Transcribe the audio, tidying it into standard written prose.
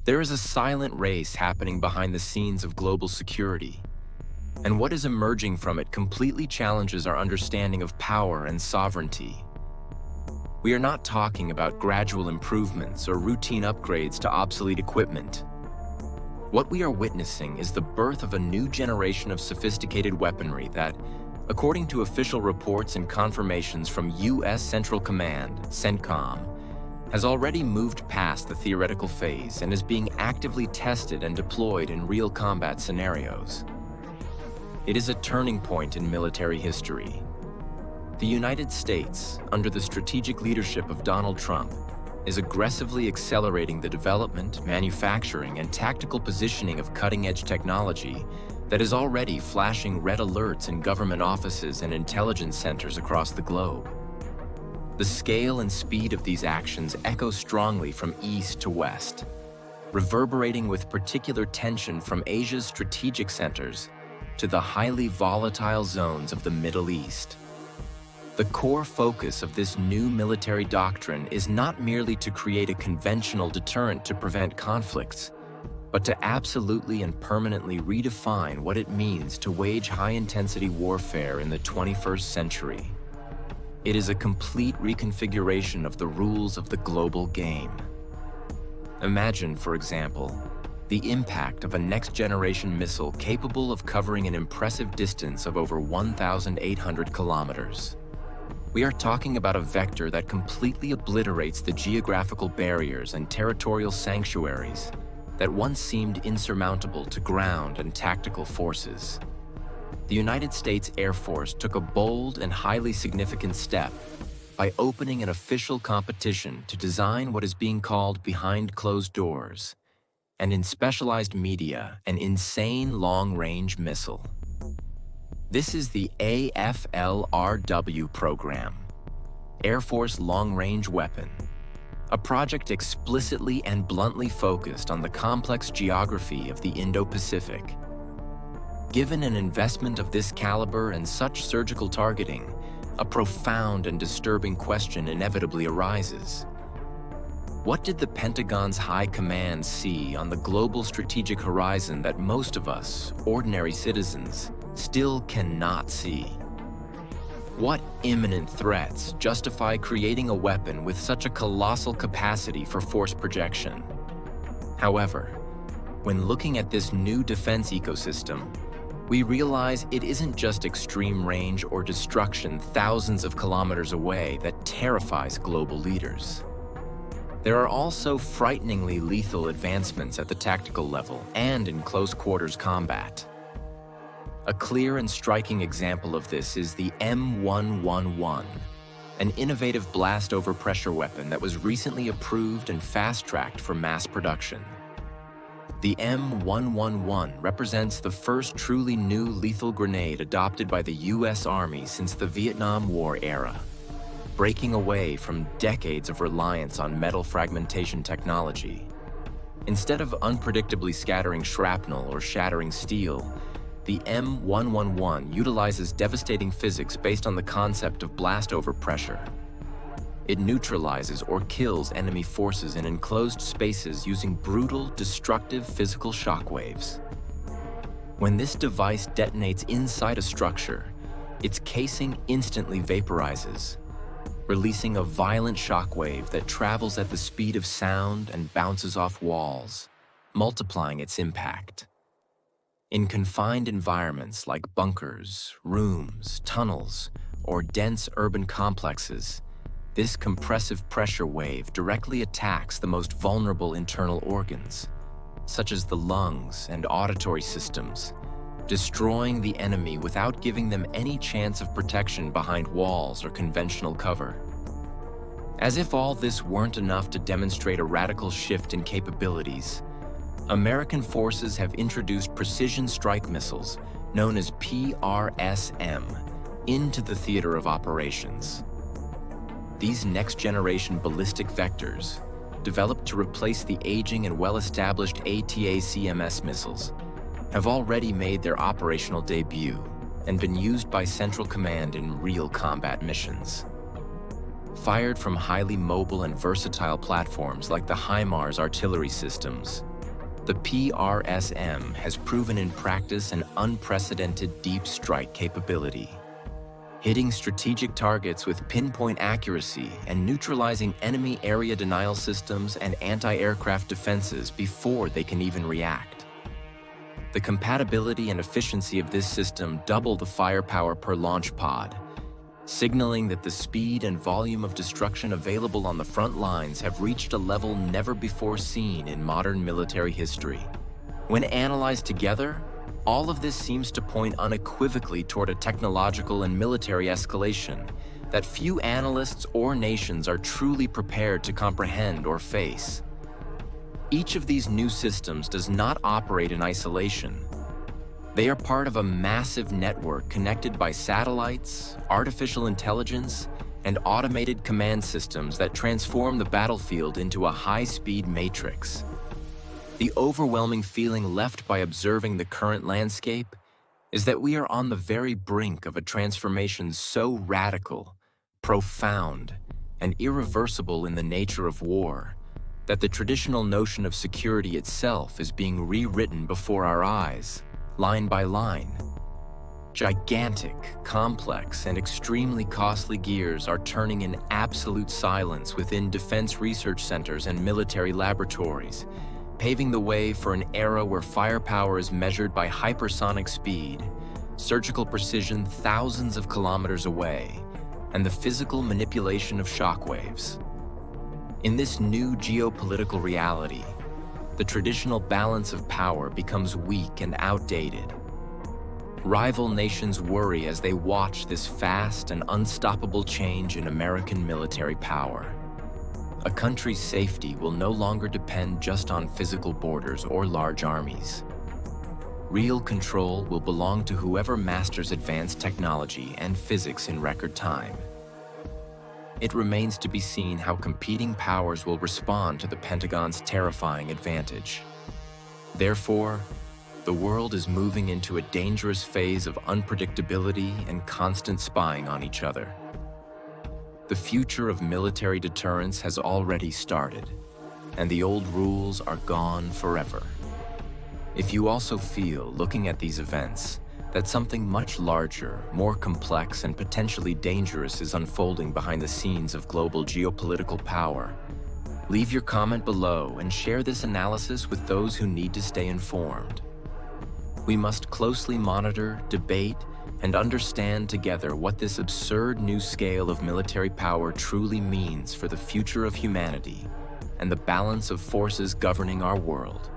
There is a silent race happening behind the scenes of global security, and what is emerging from it completely challenges our understanding of power and sovereignty. We are not talking about gradual improvements or routine upgrades to obsolete equipment. What we are witnessing is the birth of a new generation of sophisticated weaponry that, according to official reports and confirmations from U.S. Central Command, CENTCOM, has already moved past the theoretical phase and is being actively tested and deployed in real combat scenarios. It is a turning point in military history. The United States, under the strategic leadership of Donald Trump, is aggressively accelerating the development, manufacturing, and tactical positioning of cutting-edge technology that is already flashing red alerts in government offices and intelligence centers across the globe. The scale and speed of these actions echo strongly from east to west, reverberating with particular tension from Asia's strategic centers to the highly volatile zones of the Middle East. The core focus of this new military doctrine is not merely to create a conventional deterrent to prevent conflicts, but to absolutely and permanently redefine what it means to wage high-intensity warfare in the 21st century. It is a complete reconfiguration of the rules of the global game. Imagine, for example, the impact of a next-generation missile capable of covering an impressive distance of over 1,800 kilometers. We are talking about a vector that completely obliterates the geographical barriers and territorial sanctuaries that once seemed insurmountable to ground and tactical forces. The United States Air Force took a bold and highly significant step by opening an official competition to design what is being called behind closed doors, and in specialized media, an insane long-range missile. This is the AFLRW program, Air Force Long-Range Weapon, a project explicitly and bluntly focused on the complex geography of the Indo-Pacific. Given an investment of this caliber and such surgical targeting, a profound and disturbing question inevitably arises. What did the Pentagon's high command see on the global strategic horizon that most of us, ordinary citizens, still cannot see? What imminent threats justify creating a weapon with such a colossal capacity for force projection? However, when looking at this new defense ecosystem, we realize it isn't just extreme range or destruction thousands of kilometers away that terrifies global leaders. There are also frighteningly lethal advancements at the tactical level and in close quarters combat. A clear and striking example of this is the M111, an innovative blast overpressure weapon that was recently approved and fast-tracked for mass production. The M111 represents the first truly new lethal grenade adopted by the U.S. Army since the Vietnam War era, breaking away from decades of reliance on metal fragmentation technology. Instead of unpredictably scattering shrapnel or shattering steel, the M111 utilizes devastating physics based on the concept of blast overpressure. It neutralizes or kills enemy forces in enclosed spaces using brutal, destructive physical shockwaves. When this device detonates inside a structure, its casing instantly vaporizes, releasing a violent shockwave that travels at the speed of sound and bounces off walls, multiplying its impact. In confined environments like bunkers, rooms, tunnels, or dense urban complexes, this compressive pressure wave directly attacks the most vulnerable internal organs, such as the lungs and auditory systems, destroying the enemy without giving them any chance of protection behind walls or conventional cover. As if all this weren't enough to demonstrate a radical shift in capabilities, American forces have introduced precision strike missiles, known as PRSM, into the theater of operations. These next-generation ballistic vectors, developed to replace the aging and well-established ATACMS missiles, have already made their operational debut and been used by Central Command in real combat missions. Fired from highly mobile and versatile platforms like the HIMARS artillery systems, The PRSM has proven in practice an unprecedented deep strike capability, hitting strategic targets with pinpoint accuracy and neutralizing enemy area denial systems and anti-aircraft defenses before they can even react. The compatibility and efficiency of this system double the firepower per launch pod, signaling that the speed and volume of destruction available on the front lines have reached a level never before seen in modern military history. When analyzed together, all of this seems to point unequivocally toward a technological and military escalation that few analysts or nations are truly prepared to comprehend or face. Each of these new systems does not operate in isolation. They are part of a massive network connected by satellites, artificial intelligence, and automated command systems that transform the battlefield into a high-speed matrix. The overwhelming feeling left by observing the current landscape is that we are on the very brink of a transformation so radical, profound, and irreversible in the nature of war that the traditional notion of security itself is being rewritten before our eyes, line by line. Gigantic, complex, and extremely costly gears are turning in absolute silence within defense research centers and military laboratories, paving the way for an era where firepower is measured by hypersonic speed, surgical precision thousands of kilometers away, and the physical manipulation of shockwaves. In this new geopolitical reality, the traditional balance of power becomes weak and outdated. Rival nations worry as they watch this fast and unstoppable change in American military power. A country's safety will no longer depend just on physical borders or large armies. Real control will belong to whoever masters advanced technology and physics in record time. It remains to be seen how competing powers will respond to the Pentagon's terrifying advantage. Therefore, the world is moving into a dangerous phase of unpredictability and constant spying on each other. The future of military deterrence has already started, and the old rules are gone forever. If you also feel, looking at these events, that something much larger, more complex, and potentially dangerous is unfolding behind the scenes of global geopolitical power, leave your comment below and share this analysis with those who need to stay informed. We must closely monitor, debate, and understand together what this absurd new scale of military power truly means for the future of humanity and the balance of forces governing our world.